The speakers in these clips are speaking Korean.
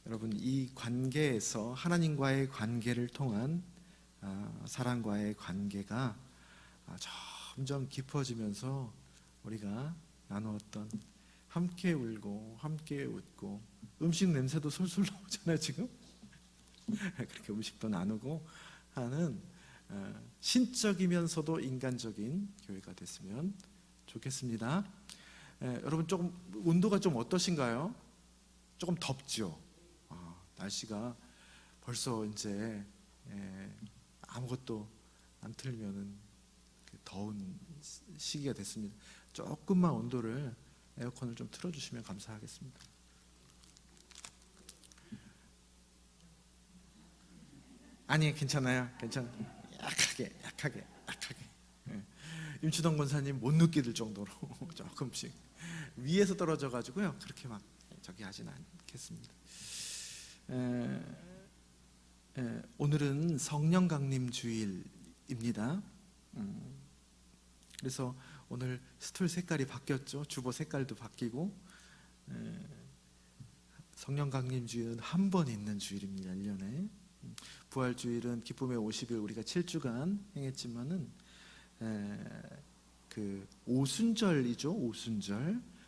여러분, 이 관계에서 하나님과의 관계를 통한 사랑과의 관계가 점점 깊어지면서 우리가 나누었던 함께 울고 함께 웃고, 음식 냄새도 솔솔 나오잖아요 지금. 그렇게 음식도 나누고 하는 신적이면서도 인간적인 교회가 됐으면 좋겠습니다. 여러분, 조금 온도가 좀 어떠신가요? 조금 덥죠? 날씨가 벌써 이제 아무것도 안 틀면은 더운 시기가 됐습니다. 조금만 온도를, 에어컨을 좀 틀어주시면 감사하겠습니다. 아니, 괜찮아요. 약하게. 임치동 권사님 못 느끼들 정도로 조금씩 위에서 떨어져 가지고요, 그렇게 막 저기 하진 않겠습니다. 오늘은 성령 강림 주일입니다. 그래서 오늘 스툴 색깔이 바뀌었죠. 주보 색깔도 바뀌고, 성령 강림 주일은 한 번 있는 주일입니다. 1년에. 부활 주일은 기쁨의 50일 우리가 7주간 행했지만은 그 오순절이죠.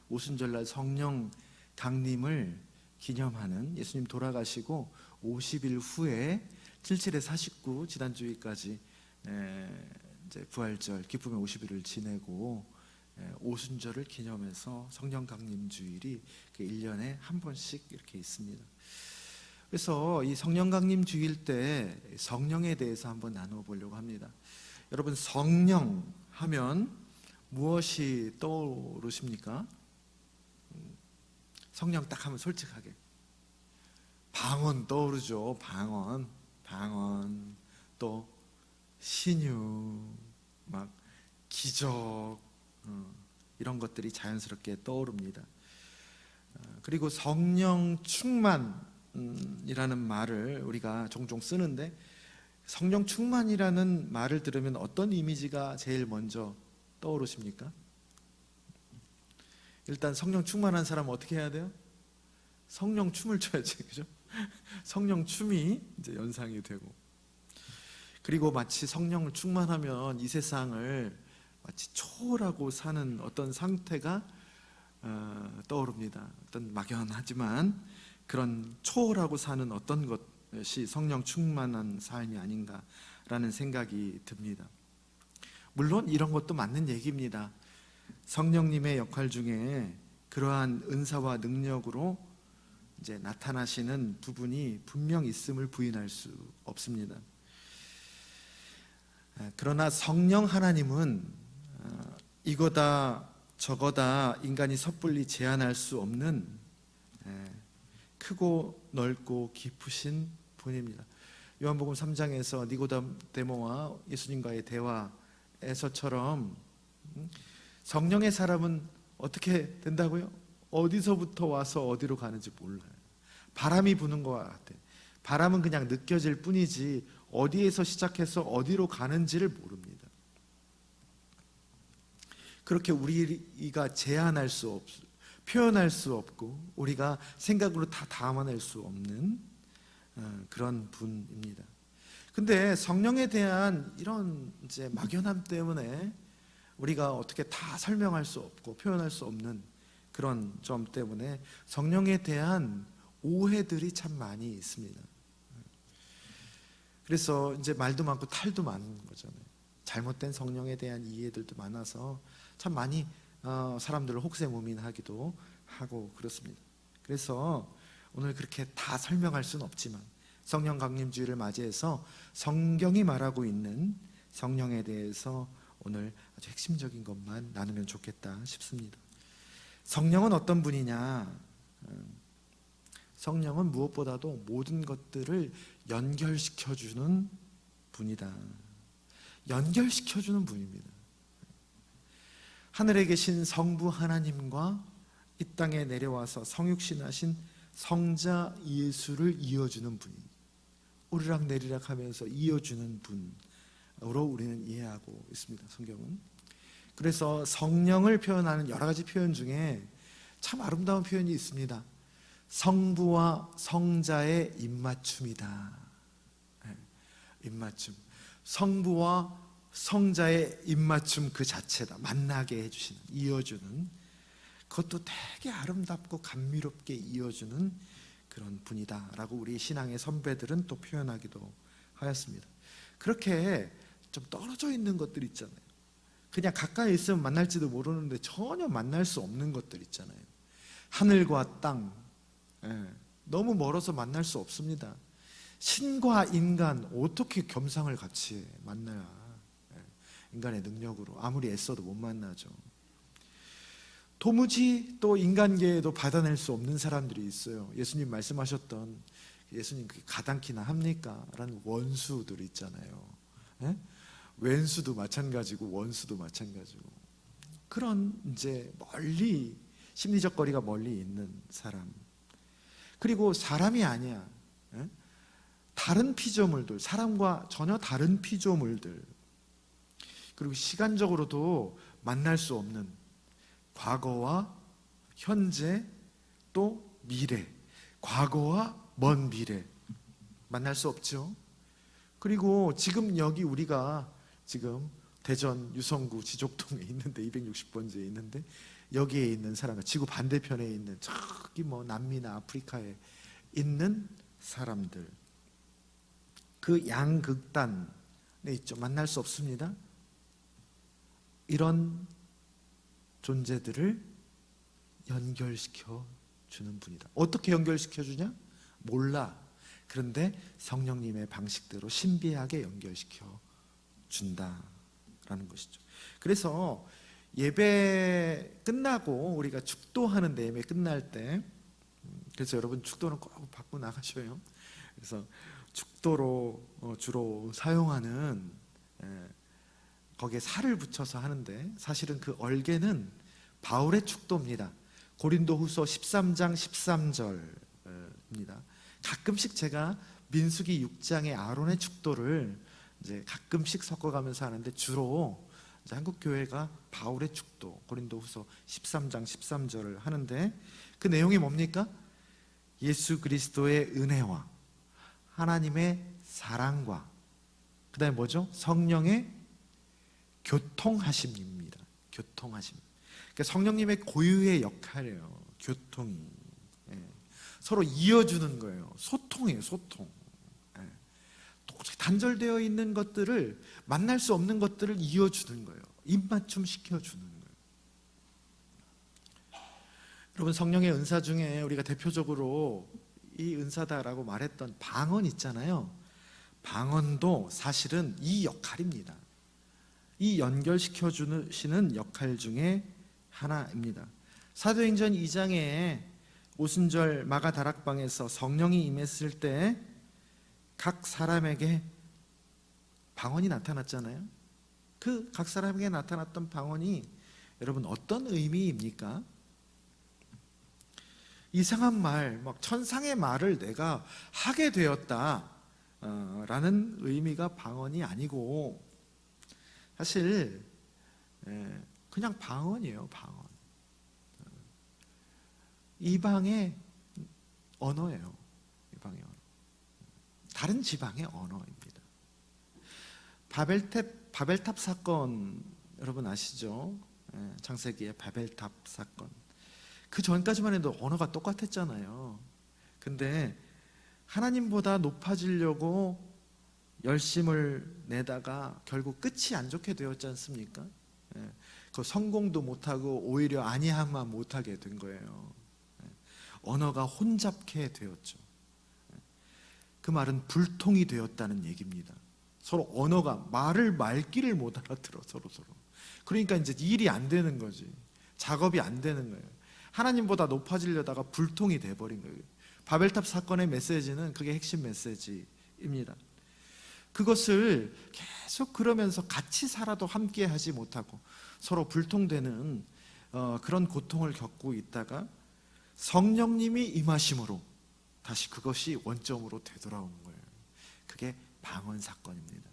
오순절날 성령 강림을 기념하는, 예수님 돌아가시고 50일 후에 77에 49 지난주일까지 이제 부활절 기쁨의 50일을 지내고 오순절을 기념해서 성령 강림 주일이 1년에 한 번씩 이렇게 있습니다. 그래서 이 성령 강림 주일 때 성령에 대해서 한번 나누어 보려고 합니다. 여러분, 성령 하면 무엇이 떠오르십니까? 성령 딱 하면 솔직하게 방언 떠오르죠. 방언, 또 신유, 막 기적, 이런 것들이 자연스럽게 떠오릅니다. 그리고 성령 충만이라는 말을 우리가 종종 쓰는데, 성령 충만이라는 말을 들으면 어떤 이미지가 제일 먼저 떠오르십니까? 일단 성령 충만한 사람은 어떻게 해야 돼요? 성령 춤을 춰야지, 그죠? 성령 춤이 이제 연상이 되고, 그리고 마치 성령을 충만하면 이 세상을 마치 초월하고 사는 어떤 상태가 떠오릅니다. 어떤 막연하지만 그런 초월하고 사는 어떤 것이 성령 충만한 삶이 아닌가라는 생각이 듭니다. 물론 이런 것도 맞는 얘기입니다. 성령님의 역할 중에 그러한 은사와 능력으로 이제 나타나시는 부분이 분명 있음을 부인할 수 없습니다. 그러나 성령 하나님은 이거다 저거다 인간이 섣불리 제한할 수 없는 크고 넓고 깊으신 분입니다. 요한복음 3장에서 니고데모와 예수님과의 대화에서처럼 성령의 사람은 어떻게 된다고요? 어디서부터 와서 어디로 가는지 몰라요. 바람이 부는 것 같아. 바람은 그냥 느껴질 뿐이지 어디에서 시작해서 어디로 가는지를 모릅니다. 그렇게 우리가 제한할 수 없고 표현할 수 없고 우리가 생각으로 다 담아낼 수 없는 그런 분입니다. 근데 성령에 대한 이런 이제 막연함 때문에 우리가 어떻게 다 설명할 수 없고 표현할 수 없는 그런 점 때문에 성령에 대한 오해들이 참 많이 있습니다. 그래서 이제 말도 많고 탈도 많은 거잖아요. 잘못된 성령에 대한 이해들도 많아서 참 많이 사람들을 혹세무민하기도 하고 그렇습니다. 그래서 오늘 그렇게 다 설명할 수는 없지만 성령 강림주일을 맞이해서 성경이 말하고 있는 성령에 대해서 오늘 아주 핵심적인 것만 나누면 좋겠다 싶습니다. 성령은 어떤 분이냐? 성령은 무엇보다도 모든 것들을 연결시켜주는 분이다. 연결시켜주는 분입니다. 하늘에 계신 성부 하나님과 이 땅에 내려와서 성육신하신 성자 예수를 이어주는 분입니다. 오르락내리락 하면서 이어주는 분으로 우리는 이해하고 있습니다. 성경은. 그래서 성령을 표현하는 여러 가지 표현 중에 참 아름다운 표현이 있습니다. 성부와 성자의 입맞춤이다. 입맞춤. 성부와 성자의 입맞춤 그 자체다. 만나게 해주시는, 이어주는, 그것도 되게 아름답고 감미롭게 이어주는 그런 분이다 라고 우리 신앙의 선배들은 또 표현하기도 하였습니다. 그렇게 좀 떨어져 있는 것들 있잖아요. 그냥 가까이 있으면 만날지도 모르는데 전혀 만날 수 없는 것들 있잖아요. 하늘과 땅, 너무 멀어서 만날 수 없습니다. 신과 인간 어떻게 겸상을 같이 만나야, 인간의 능력으로 아무리 애써도 못 만나죠. 도무지 또 인간계에도 받아낼 수 없는 사람들이 있어요. 예수님 말씀하셨던, 예수님 그게 가당키나 합니까? 라는 원수들 있잖아요. 왼수도 마찬가지고 원수도 마찬가지고, 그런 이제 멀리, 심리적 거리가 멀리 있는 사람, 그리고 사람이 아니야, 다른 피조물들, 사람과 전혀 다른 피조물들, 그리고 시간적으로도 만날 수 없는 과거와 현재 또 미래, 과거와 먼 미래 만날 수 없죠. 그리고 지금 여기 우리가 지금 대전 유성구 지족동에 있는데, 260번지에 있는데, 여기에 있는 사람과 지구 반대편에 있는 저기 뭐 남미나 아프리카에 있는 사람들, 그 양극단에 있죠. 만날 수 없습니다. 이런 존재들을 연결시켜 주는 분이다. 어떻게 연결시켜 주냐? 몰라. 그런데 성령님의 방식대로 신비하게 연결시켜 준다라는 것이죠. 그래서 예배 끝나고 우리가 축도하는데, 예배 끝날 때, 그래서 여러분 축도는 꼭 받고 나가셔요. 그래서 축도로 주로 사용하는, 거기에 살을 붙여서 하는데, 사실은 그 얼개는 바울의 축도입니다. 고린도후서 13장 13절입니다. 가끔씩 제가 민수기 6장의 아론의 축도를 이제 가끔씩 섞어가면서 하는데, 주로 한국 교회가 바울의 축도, 고린도후서 13장 13절을 하는데, 그 내용이 뭡니까? 예수 그리스도의 은혜와 하나님의 사랑과, 그 다음에 뭐죠? 성령의 교통하심입니다. 교통하심. 그러니까 성령님의 고유의 역할이에요. 교통이. 서로 이어주는 거예요. 소통이에요. 소통. 도저히 단절되어 있는 것들을, 만날 수 없는 것들을 이어주는 거예요. 입맞춤 시켜주는 거예요. 여러분, 성령의 은사 중에 우리가 대표적으로 이 은사다라고 말했던 방언 있잖아요. 방언도 사실은 이 역할입니다. 이 연결시켜 주시는 역할 중에 하나입니다. 사도행전 2장에 오순절 마가다락방에서 성령이 임했을 때 각 사람에게 방언이 나타났잖아요. 그 각 사람에게 나타났던 방언이 여러분 어떤 의미입니까? 이상한 말, 막 천상의 말을 내가 하게 되었다 라는 의미가 방언이 아니고, 사실 그냥 방언이에요. 방언. 이방의 언어예요. 이방의 언어. 다른 지방의 언어입니다. 바벨탑 사건 여러분 아시죠? 창세기의 바벨탑 사건. 그 전까지만 해도 언어가 똑같았잖아요. 근데 하나님보다 높아지려고 열심을 내다가 결국 끝이 안 좋게 되었지 않습니까? 그 성공도 못하고 오히려 아니함만 못하게 된 거예요. 언어가 혼잡게 되었죠. 그 말은 불통이 되었다는 얘기입니다. 서로 언어가, 말을 말귀를 못 알아들어 서로. 그러니까 이제 일이 안 되는 거지. 작업이 안 되는 거예요. 하나님보다 높아지려다가 불통이 돼버린 거예요. 바벨탑 사건의 메시지는 그게 핵심 메시지입니다. 그것을 계속 그러면서 같이 살아도 함께 하지 못하고 서로 불통되는 그런 고통을 겪고 있다가 성령님이 임하심으로 다시 그것이 원점으로 되돌아온 거예요. 그게 방언 사건입니다.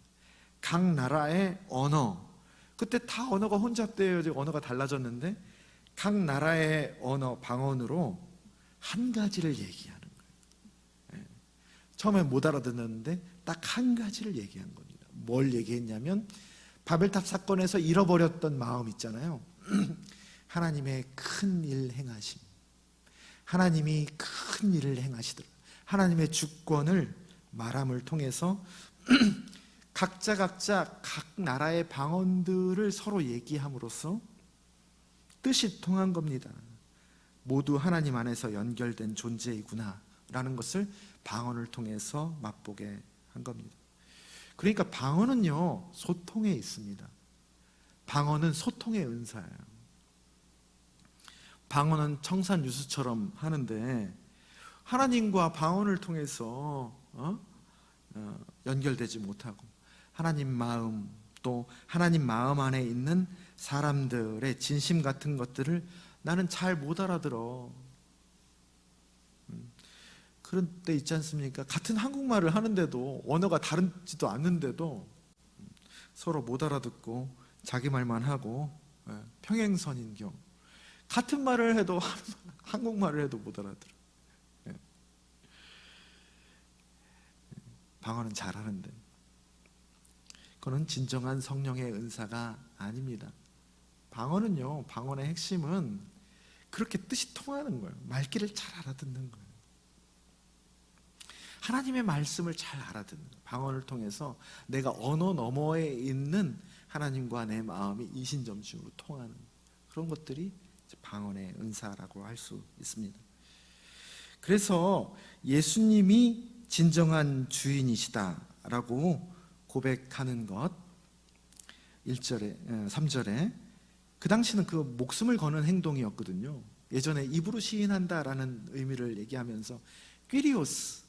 각 나라의 언어, 그때 다 언어가 혼잡되어 언어가 달라졌는데 각 나라의 언어, 방언으로 한 가지를 얘기하는 거예요. 예. 처음에 못 알아듣는데 딱 한 가지를 얘기한 겁니다. 뭘 얘기했냐면 바벨탑 사건에서 잃어버렸던 마음 있잖아요. 하나님의 큰 일 행하심, 하나님이 큰 일을 행하시더라. 하나님의 주권을 말함을 통해서 각자 각 나라의 방언들을 서로 얘기함으로써 뜻이 통한 겁니다. 모두 하나님 안에서 연결된 존재이구나 라는 것을 방언을 통해서 맛보게 한 겁니다. 그러니까 방언은요, 소통에 있습니다. 방언은 소통의 은사예요. 방언은 청산유수처럼 하는데 하나님과 방언을 통해서 연결되지 못하고 하나님 마음, 또 하나님 마음 안에 있는 사람들의 진심 같은 것들을 나는 잘 못 알아들어. 그런 때 있지 않습니까? 같은 한국말을 하는데도, 언어가 다르지도 않는데도 서로 못 알아듣고 자기 말만 하고 평행선인경. 같은 말을 해도 한국말을 해도 못 알아들어. 방언은 잘하는데 그거는 진정한 성령의 은사가 아닙니다. 방언은요, 방언의 핵심은 그렇게 뜻이 통하는 거예요. 말귀를 잘 알아듣는 거예요. 하나님의 말씀을 잘 알아듣는 거예요. 방언을 통해서 내가 언어 너머에 있는 하나님과 내 마음이 이신점심으로 통하는 그런 것들이 방언의 은사라고 할 수 있습니다. 그래서 예수님이 진정한 주인이시다라고 고백하는 것, 1절에 3절에 그 당시는 그 목숨을 거는 행동이었거든요. 예전에 입으로 시인한다라는 의미를 얘기하면서 퀴리오스,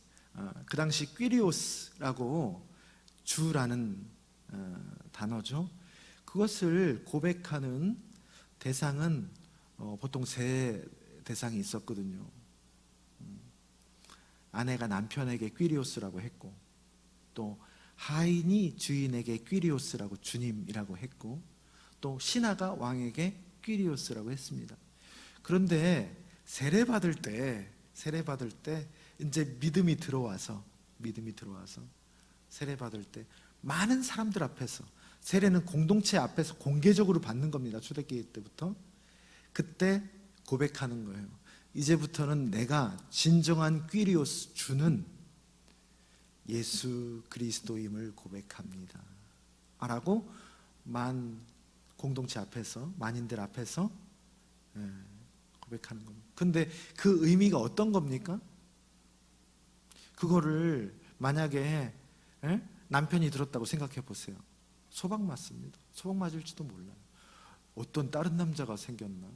그 당시 퀴리오스라고 주라는 단어죠. 그것을 고백하는 대상은 보통 세 대상이 있었거든요. 아내가 남편에게 퀴리오스라고 했고, 또 하인이 주인에게 퀴리오스라고 주님이라고 했고, 또 신하가 왕에게 퀴리오스라고 했습니다. 그런데 세례 받을 때 이제 믿음이 들어와서 세례 받을 때 많은 사람들 앞에서, 세례는 공동체 앞에서 공개적으로 받는 겁니다. 초대기일 때부터. 그때 고백하는 거예요. 이제부터는 내가 진정한 퀴리오스 주는 예수 그리스도임을 고백합니다 라고 공동체 앞에서, 만인들 앞에서 고백하는 겁니다. 근데 그 의미가 어떤 겁니까? 그거를 만약에 남편이 들었다고 생각해 보세요. 소박 맞습니다. 소박 맞을지도 몰라요. 어떤 다른 남자가 생겼나?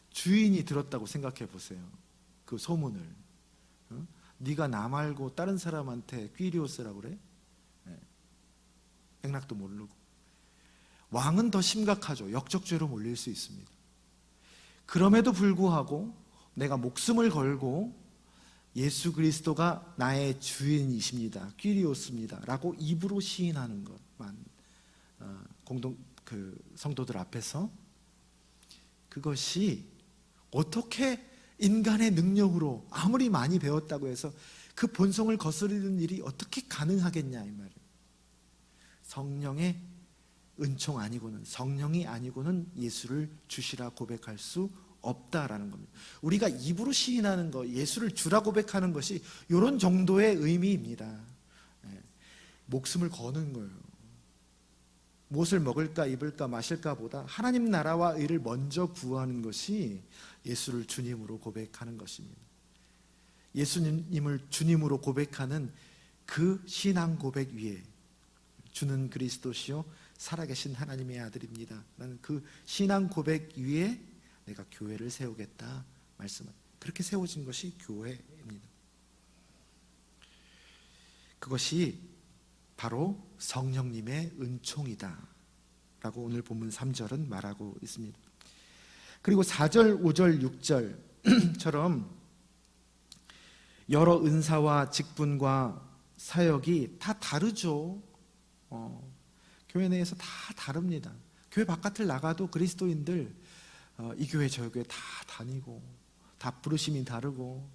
주인이 들었다고 생각해 보세요. 그 소문을. 네가 나 말고 다른 사람한테 퀴리오스라고 그래? 맥락도 모르고. 왕은 더 심각하죠. 역적죄로 몰릴 수 있습니다. 그럼에도 불구하고 내가 목숨을 걸고 예수 그리스도가 나의 주인이십니다, 퀴리오스입니다 라고 입으로 시인하는 것만 성도들 앞에서, 그것이 어떻게 인간의 능력으로 아무리 많이 배웠다고 해서 그 본성을 거스르는 일이 어떻게 가능하겠냐 이 말이에요. 성령의 은총 아니고는, 성령이 아니고는 예수를 주시라 고백할 수 없다라는 겁니다. 우리가 입으로 시인하는 것, 예수를 주라 고백하는 것이 이런 정도의 의미입니다. 목숨을 거는 거예요. 무엇을 먹을까 입을까 마실까 보다 하나님 나라와 의를 먼저 구하는 것이 예수를 주님으로 고백하는 것입니다. 예수님을 주님으로 고백하는 그 신앙 고백 위에 주는 그리스도시요 살아계신 하나님의 아들입니다 라는 그 신앙 고백 위에 내가 교회를 세우겠다 말씀은, 그렇게 세워진 것이 교회입니다. 그것이 바로 성령님의 은총이다 라고 오늘 본문 3절은 말하고 있습니다. 그리고 4절, 5절, 6절처럼 여러 은사와 직분과 사역이 다 다르죠. 교회 내에서 다 다릅니다. 교회 바깥을 나가도 그리스도인들 이 교회 저 교회 다 다니고 다 부르심이 다르고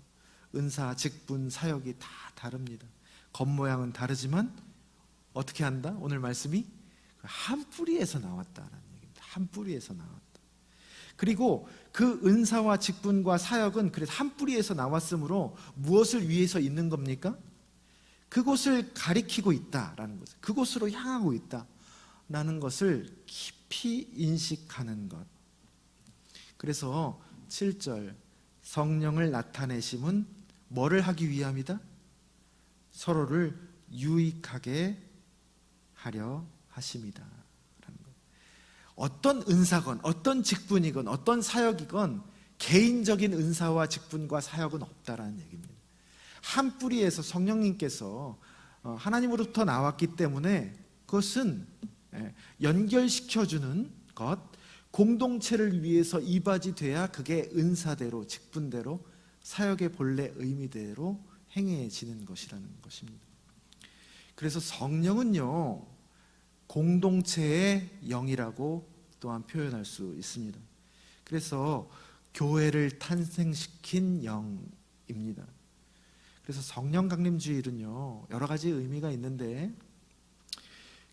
은사, 직분, 사역이 다 다릅니다. 겉모양은 다르지만 어떻게 한다? 오늘 말씀이 한 뿌리에서 나왔다라는 얘기입니다. 한 뿌리에서 나왔다. 그리고 그 은사와 직분과 사역은 그래서 한 뿌리에서 나왔으므로 무엇을 위해서 있는 겁니까? 그곳을 가리키고 있다라는 것, 그곳으로 향하고 있다라는 것을 깊이 인식하는 것. 그래서 7절 성령을 나타내심은 뭐를 하기 위함이다? 서로를 유익하게 하려 하심이다. 어떤 은사건 어떤 직분이건 어떤 사역이건 개인적인 은사와 직분과 사역은 없다라는 얘기입니다. 한 뿌리에서 성령님께서 하나님으로부터 나왔기 때문에 그것은 연결시켜주는 것, 공동체를 위해서 이바지 돼야 그게 은사대로 직분대로 사역의 본래 의미대로 행해지는 것이라는 것입니다. 그래서 성령은요 공동체의 영이라고 또한 표현할 수 있습니다. 그래서 교회를 탄생시킨 영입니다. 그래서 성령 강림주일은요 여러 가지 의미가 있는데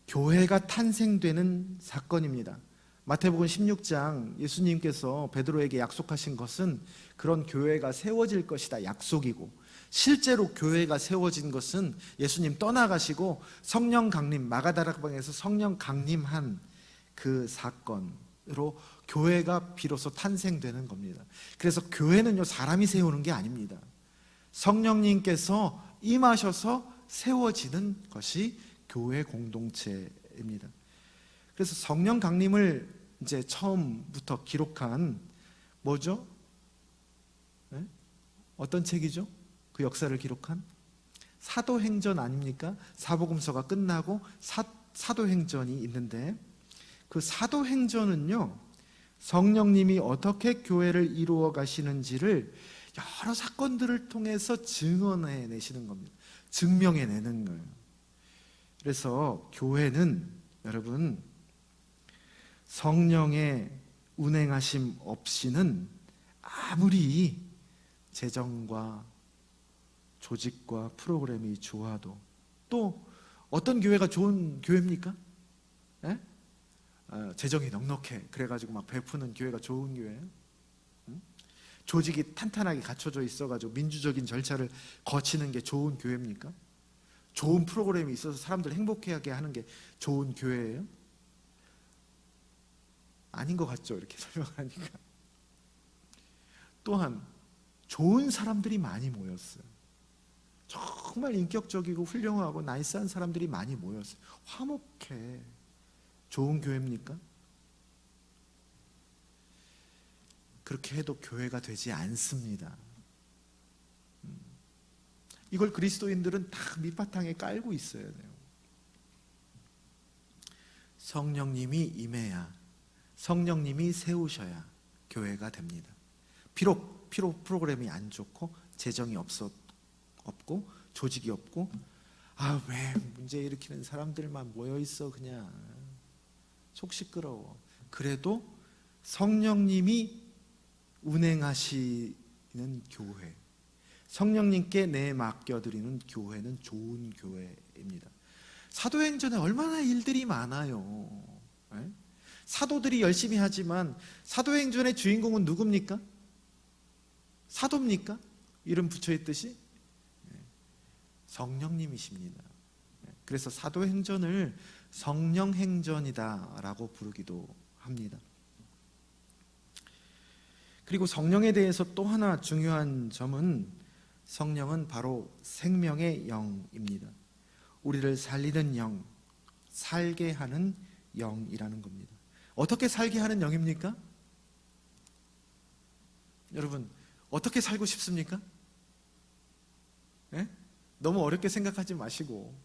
교회가 탄생되는 사건입니다. 마태복음 16장 예수님께서 베드로에게 약속하신 것은 그런 교회가 세워질 것이다 약속이고, 실제로 교회가 세워진 것은 예수님 떠나가시고 성령 강림, 마가다락방에서 성령 강림한 그 사건으로 교회가 비로소 탄생되는 겁니다. 그래서 교회는요 사람이 세우는 게 아닙니다. 성령님께서 임하셔서 세워지는 것이 교회 공동체입니다. 그래서 성령 강림을 이제 처음부터 기록한 뭐죠? 네? 어떤 책이죠? 그 역사를 기록한 사도행전 아닙니까? 사복음서가 끝나고 사도행전이 있는데 그 사도행전은요 성령님이 어떻게 교회를 이루어 가시는지를 여러 사건들을 통해서 증언해 내시는 겁니다. 증명해 내는 거예요. 그래서 교회는 여러분 성령의 운행하심 없이는 아무리 재정과 조직과 프로그램이 좋아도, 또 어떤 교회가 좋은 교회입니까? 예? 재정이 넉넉해 그래가지고 막 베푸는 교회가 좋은 교회예요? 조직이 탄탄하게 갖춰져 있어가지고 민주적인 절차를 거치는 게 좋은 교회입니까? 좋은 프로그램이 있어서 사람들 행복하게 하는 게 좋은 교회예요? 아닌 것 같죠, 이렇게 설명하니까. 또한 좋은 사람들이 많이 모였어요. 정말 인격적이고 훌륭하고 나이스한 사람들이 많이 모였어요. 화목해. 좋은 교회입니까? 그렇게 해도 교회가 되지 않습니다. 이걸 그리스도인들은 다 밑바탕에 깔고 있어야 돼요. 성령님이 임해야, 성령님이 세우셔야 교회가 됩니다. 비록 프로그램이 안 좋고 재정이 없고 조직이 없고 왜 문제 일으키는 사람들만 모여 있어 그냥 속 시끄러워. 그래도 성령님이 운행하시는 교회, 성령님께 내 맡겨드리는 교회는 좋은 교회입니다. 사도행전에 얼마나 일들이 많아요. 사도들이 열심히 하지만 사도행전의 주인공은 누굽니까? 사도입니까? 이름 붙여있듯이 성령님이십니다. 그래서 사도행전을 성령행전이다라고 부르기도 합니다. 그리고 성령에 대해서 또 하나 중요한 점은 성령은 바로 생명의 영입니다. 우리를 살리는 영, 살게 하는 영이라는 겁니다. 어떻게 살게 하는 영입니까? 여러분, 어떻게 살고 싶습니까? 네? 너무 어렵게 생각하지 마시고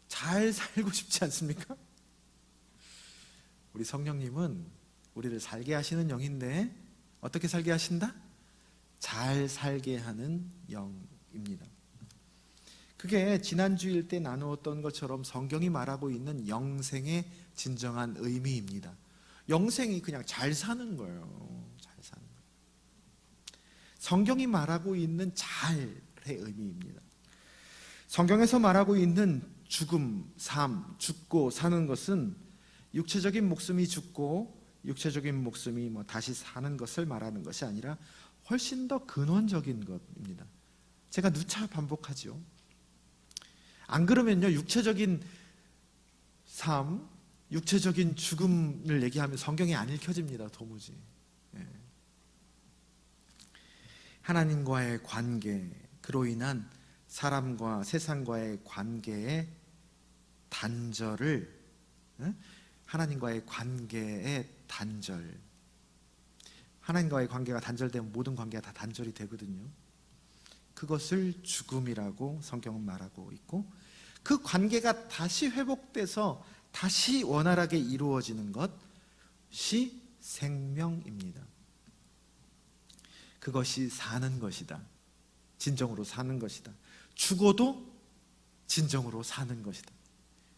잘 살고 싶지 않습니까? 우리 성령님은 우리를 살게 하시는 영인데 어떻게 살게 하신다? 잘 살게 하는 영입니다. 그게 지난주일 때 나누었던 것처럼 성경이 말하고 있는 영생의 진정한 의미입니다. 영생이 그냥 잘 사는 거예요. 잘 사는 거예요. 성경이 말하고 있는 잘의 의미입니다. 성경에서 말하고 있는 죽음, 삶, 죽고 사는 것은 육체적인 목숨이 죽고 육체적인 목숨이 다시 사는 것을 말하는 것이 아니라 훨씬 더 근원적인 것입니다. 제가 누차 반복하죠. 안 그러면요, 육체적인 삶, 육체적인 죽음을 얘기하면 성경이 안 읽혀집니다. 도무지. 하나님과의 관계, 그로 인한 사람과 세상과의 관계의 단절을, 하나님과의 관계의 단절, 하나님과의 관계가 단절되면 모든 관계가 다 단절이 되거든요. 그것을 죽음이라고 성경은 말하고 있고, 그 관계가 다시 회복돼서 다시 원활하게 이루어지는 것이 생명입니다. 그것이 사는 것이다. 진정으로 사는 것이다. 죽어도 진정으로 사는 것이다.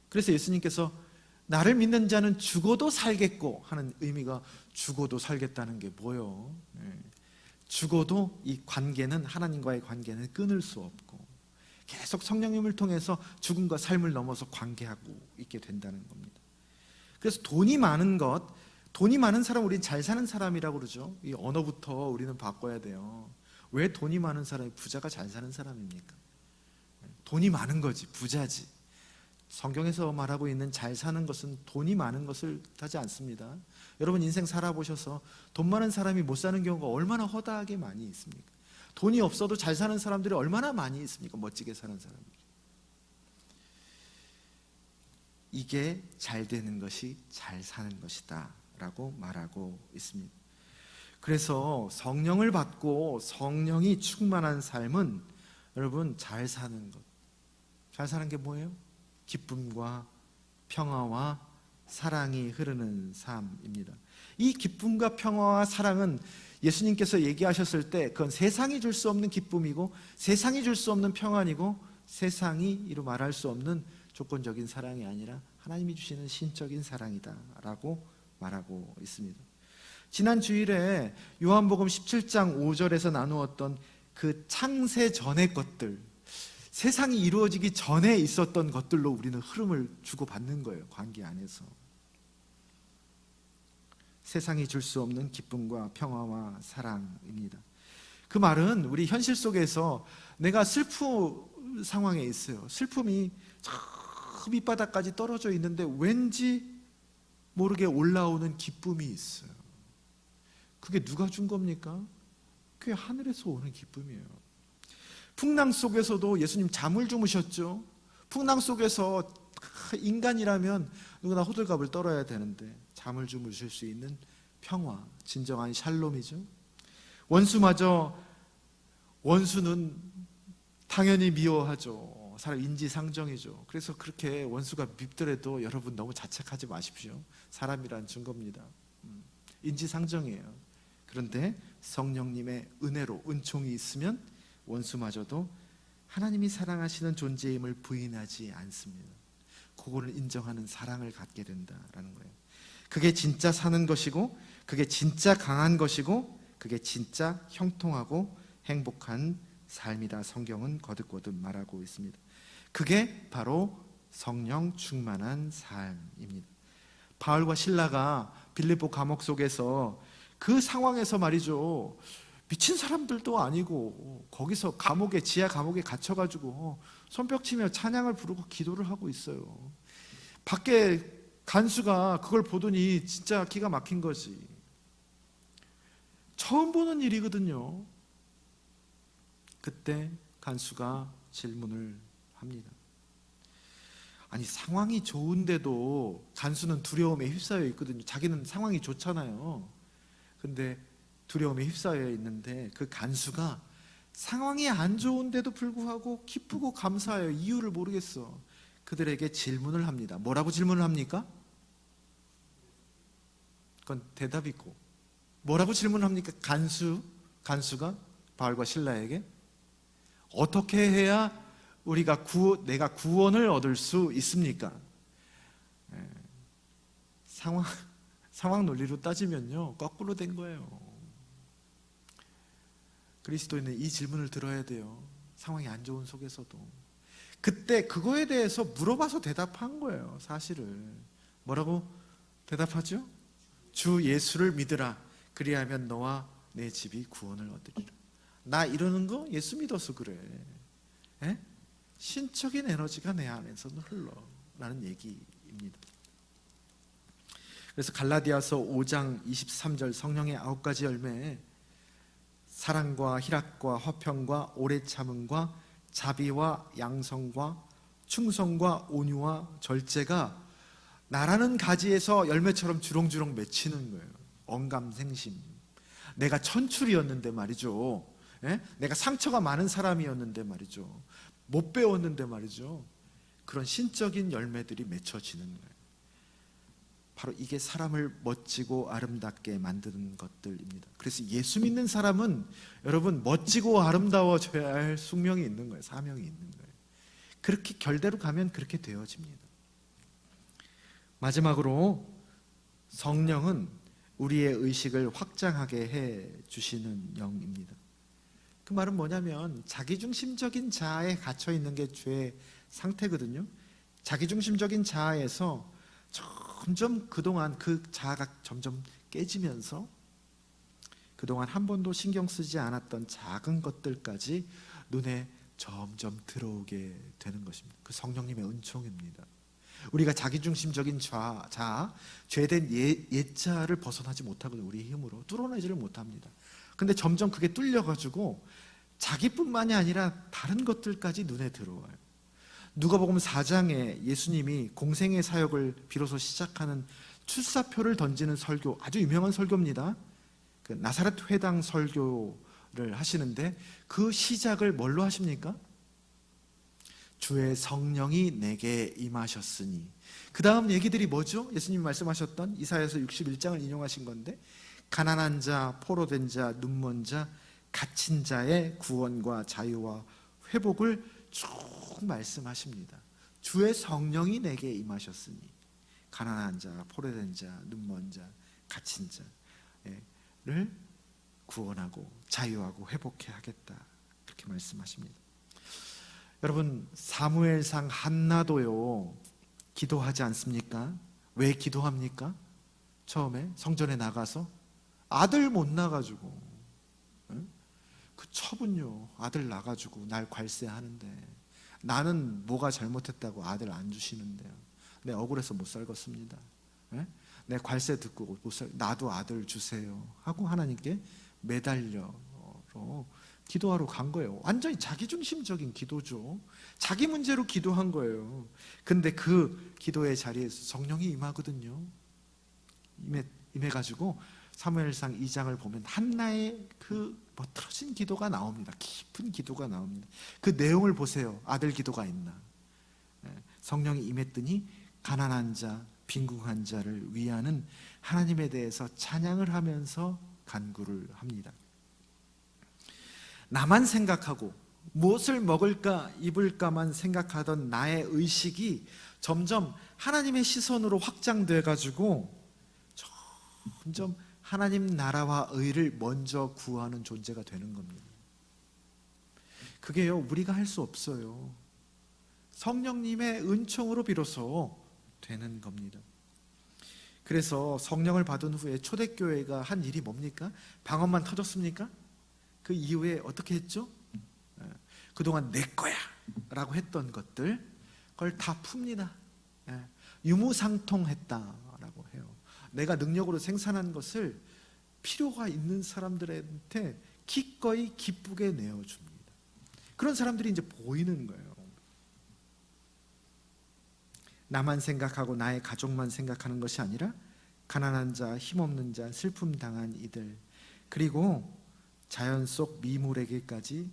그래서 예수님께서 나를 믿는 자는 죽어도 살겠고 하는 의미가, 죽어도 살겠다는 게 뭐예요? 죽어도 이 관계는, 하나님과의 관계는 끊을 수 없고 계속 성령님을 통해서 죽음과 삶을 넘어서 관계하고 있게 된다는 겁니다. 그래서 돈이 많은 사람, 우리는 잘 사는 사람이라고 그러죠. 이 언어부터 우리는 바꿔야 돼요. 왜 돈이 많은 사람이 부자가 잘 사는 사람입니까? 돈이 많은 거지, 부자지. 성경에서 말하고 있는 잘 사는 것은 돈이 많은 것을 뜻하지 않습니다. 여러분 인생 살아보셔서 돈 많은 사람이 못 사는 경우가 얼마나 허다하게 많이 있습니까? 돈이 없어도 잘 사는 사람들이 얼마나 많이 있습니까? 멋지게 사는 사람들이. 이게 잘 되는 것이 잘 사는 것이다 라고 말하고 있습니다. 그래서 성령을 받고 성령이 충만한 삶은 여러분 잘 사는 것. 잘 사는 게 뭐예요? 기쁨과 평화와 사랑이 흐르는 삶입니다. 이 기쁨과 평화와 사랑은 예수님께서 얘기하셨을 때 그건 세상이 줄 수 없는 기쁨이고 세상이 줄 수 없는 평안이고 세상이 이루 말할 수 없는 조건적인 사랑이 아니라 하나님이 주시는 신적인 사랑이다 라고 말하고 있습니다. 지난 주일에 요한복음 17장 5절에서 나누었던 그 창세 전의 것들, 세상이 이루어지기 전에 있었던 것들로 우리는 흐름을 주고받는 거예요. 관계 안에서 세상이 줄 수 없는 기쁨과 평화와 사랑입니다. 그 말은 우리 현실 속에서 내가 슬픈 상황에 있어요. 슬픔이 저 밑바닥까지 떨어져 있는데 왠지 모르게 올라오는 기쁨이 있어요. 그게 누가 준 겁니까? 그게 하늘에서 오는 기쁨이에요. 풍랑 속에서도 예수님 잠을 주무셨죠. 풍랑 속에서 인간이라면 누구나 호들갑을 떨어야 되는데 잠을 주무실 수 있는 평화, 진정한 샬롬이죠. 원수는 당연히 미워하죠. 사람 인지상정이죠. 그래서 그렇게 원수가 밉더라도 여러분 너무 자책하지 마십시오. 사람이란 증거입니다. 인지상정이에요. 그런데 성령님의 은혜로 은총이 있으면 원수마저도 하나님이 사랑하시는 존재임을 부인하지 않습니다. 그거를 인정하는 사랑을 갖게 된다라는 거예요. 그게 진짜 사는 것이고, 그게 진짜 강한 것이고, 그게 진짜 형통하고 행복한 삶이다. 성경은 거듭거듭 말하고 있습니다. 그게 바로 성령 충만한 삶입니다. 바울과 실라가 빌립보 감옥 속에서 그 상황에서 말이죠, 미친 사람들도 아니고 거기서 지하 감옥에 갇혀가지고 손뼉치며 찬양을 부르고 기도를 하고 있어요. 밖에 간수가 그걸 보더니 진짜 기가 막힌 거지. 처음 보는 일이거든요. 그때 간수가 질문을 합니다. 아니, 상황이 좋은데도 간수는 두려움에 휩싸여 있거든요. 자기는 상황이 좋잖아요. 근데 두려움에 휩싸여 있는데 그 간수가 상황이 안 좋은데도 불구하고 기쁘고 감사해요. 이유를 모르겠어. 그들에게 질문을 합니다. 뭐라고 질문을 합니까? 그건 대답이 있고. 뭐라고 질문을 합니까? 간수가 바울과 실라에게 어떻게 해야 내가 구원을 얻을 수 있습니까? 상황 논리로 따지면요, 거꾸로 된 거예요. 그리스도인은 이 질문을 들어야 돼요. 상황이 안 좋은 속에서도. 그때 그거에 대해서 물어봐서 대답한 거예요. 사실을 뭐라고 대답하죠? 주 예수를 믿으라. 그리하면 너와 내 집이 구원을 얻으리라. 나 이러는 거 예수 믿어서 그래. 에? 신적인 에너지가 내 안에서는 흘러라는 얘기입니다. 그래서 갈라디아서 5장 23절 성령의 9가지 열매, 사랑과 희락과 화평과 오래 참음과 자비와 양성과 충성과 온유와 절제가 나라는 가지에서 열매처럼 주렁주렁 맺히는 거예요. 언감생심. 내가 천출이었는데 말이죠. 예? 내가 상처가 많은 사람이었는데 말이죠. 못 배웠는데 말이죠. 그런 신적인 열매들이 맺혀지는 거예요. 바로 이게 사람을 멋지고 아름답게 만드는 것들입니다. 그래서 예수 믿는 사람은 여러분 멋지고 아름다워져야 할 숙명이 있는 거예요. 사명이 있는 거예요. 그렇게 결대로 가면 그렇게 되어집니다. 마지막으로 성령은 우리의 의식을 확장하게 해 주시는 영입니다. 그 말은 뭐냐면 자기중심적인 자아에 갇혀 있는 게 죄의 상태거든요. 자기중심적인 자아에서 점점 그동안 그 자아가 점점 깨지면서 그동안 한 번도 신경 쓰지 않았던 작은 것들까지 눈에 점점 들어오게 되는 것입니다. 그 성령님의 은총입니다. 우리가 자기중심적인 자아, 죄된 옛자아를 벗어나지 못하거든요. 우리 힘으로 뚫어내지를 못합니다. 근데 점점 그게 뚫려가지고 자기뿐만이 아니라 다른 것들까지 눈에 들어와요. 누가복음 4장에 예수님이 공생의 사역을 비로소 시작하는 출사표를 던지는 설교, 아주 유명한 설교입니다. 그 나사렛 회당 설교를 하시는데 그 시작을 뭘로 하십니까? 주의 성령이 내게 임하셨으니. 그 다음 얘기들이 뭐죠? 예수님이 말씀하셨던 이사야서 61장을 인용하신 건데, 가난한 자, 포로된 자, 눈먼 자, 갇힌 자의 구원과 자유와 회복을 쭉 말씀하십니다. 주의 성령이 내게 임하셨으니 가난한 자, 포로된 자, 눈먼 자, 갇힌 자를 구원하고 자유하고 회복해 하겠다. 그렇게 말씀하십니다. 여러분, 사무엘상 한나도요 기도하지 않습니까? 왜 기도합니까? 처음에 성전에 나가서 아들 못 나가지고, 그 처분요, 아들 나가지고 날 괄세하는데 나는 뭐가 잘못했다고 아들 안 주시는데요. 내 억울해서 못 살겠습니다. 내 괄세 듣고 못 살, 나도 아들 주세요 하고 하나님께 매달려 기도하러 간 거예요. 완전히 자기중심적인 기도죠. 자기 문제로 기도한 거예요. 근데 그 기도의 자리에서 성령이 임하거든요. 임해가지고 사무엘상 2장을 보면 한나의 그 멋들어진 기도가 나옵니다. 깊은 기도가 나옵니다. 그 내용을 보세요. 아들 기도가 있나? 성령이 임했더니 가난한 자, 빈궁한 자를 위하는 하나님에 대해서 찬양을 하면서 간구를 합니다. 나만 생각하고 무엇을 먹을까 입을까만 생각하던 나의 의식이 점점 하나님의 시선으로 확장돼 가지고 점점 하나님 나라와 의를 먼저 구하는 존재가 되는 겁니다. 그게요, 우리가 할 수 없어요. 성령님의 은총으로 비로소 되는 겁니다. 그래서 성령을 받은 후에 초대교회가 한 일이 뭡니까? 방언만 터졌습니까? 그 이후에 어떻게 했죠? 그동안 내 거야 라고 했던 것들, 그걸 다 풉니다. 유무상통했다라고 해요. 내가 능력으로 생산한 것을 필요가 있는 사람들한테 기꺼이 기쁘게 내어줍니다. 그런 사람들이 이제 보이는 거예요. 나만 생각하고 나의 가족만 생각하는 것이 아니라 가난한 자, 힘없는 자, 슬픔 당한 이들, 그리고 자연 속 미물에게까지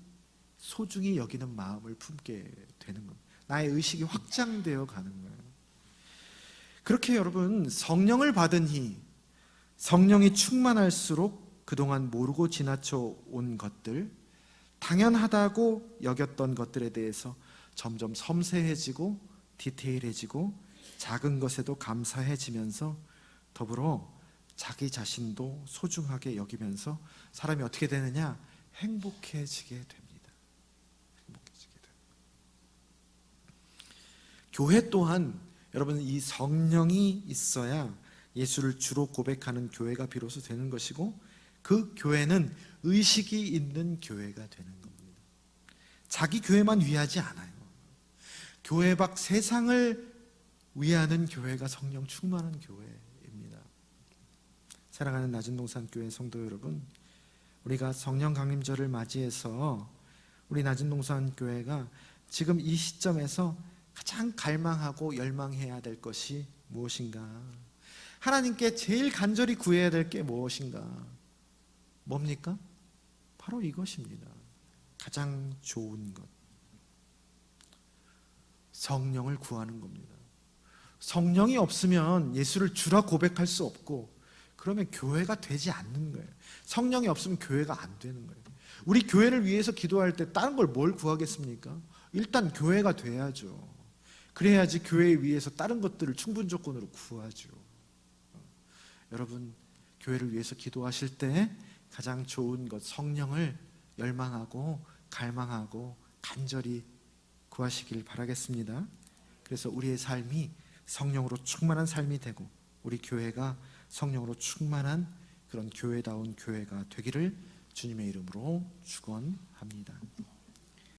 소중히 여기는 마음을 품게 되는 겁니다. 나의 의식이 확장되어 가는 거예요. 그렇게 여러분, 성령을 받으니 성령이 충만할수록 그동안 모르고 지나쳐 온 것들, 당연하다고 여겼던 것들에 대해서 점점 섬세해지고 디테일해지고 작은 것에도 감사해지면서 더불어 자기 자신도 소중하게 여기면서 사람이 어떻게 되느냐? 행복해지게 됩니다. 행복해지게 됩니다. 교회 또한 여러분, 이 성령이 있어야 예수를 주로 고백하는 교회가 비로소 되는 것이고, 그 교회는 의식이 있는 교회가 되는 겁니다. 자기 교회만 위하지 않아요. 교회 밖 세상을 위하는 교회가 성령 충만한 교회입니다. 사랑하는 낮은동산 교회 성도 여러분, 우리가 성령 강림절을 맞이해서 우리 낮은동산 교회가 지금 이 시점에서 가장 갈망하고 열망해야 될 것이 무엇인가? 하나님께 제일 간절히 구해야 될 게 무엇인가? 뭡니까? 바로 이것입니다. 가장 좋은 것. 성령을 구하는 겁니다. 성령이 없으면 예수를 주라 고백할 수 없고, 그러면 교회가 되지 않는 거예요. 성령이 없으면 교회가 안 되는 거예요. 우리 교회를 위해서 기도할 때 다른 걸 뭘 구하겠습니까? 일단 교회가 돼야죠. 그래야지 교회 위해서 다른 것들을 충분 조건으로 구하죠. 여러분, 교회를 위해서 기도하실 때 가장 좋은 것, 성령을 열망하고 갈망하고 간절히 구하시길 바라겠습니다. 그래서 우리의 삶이 성령으로 충만한 삶이 되고, 우리 교회가 성령으로 충만한 그런 교회다운 교회가 되기를 주님의 이름으로 축원합니다.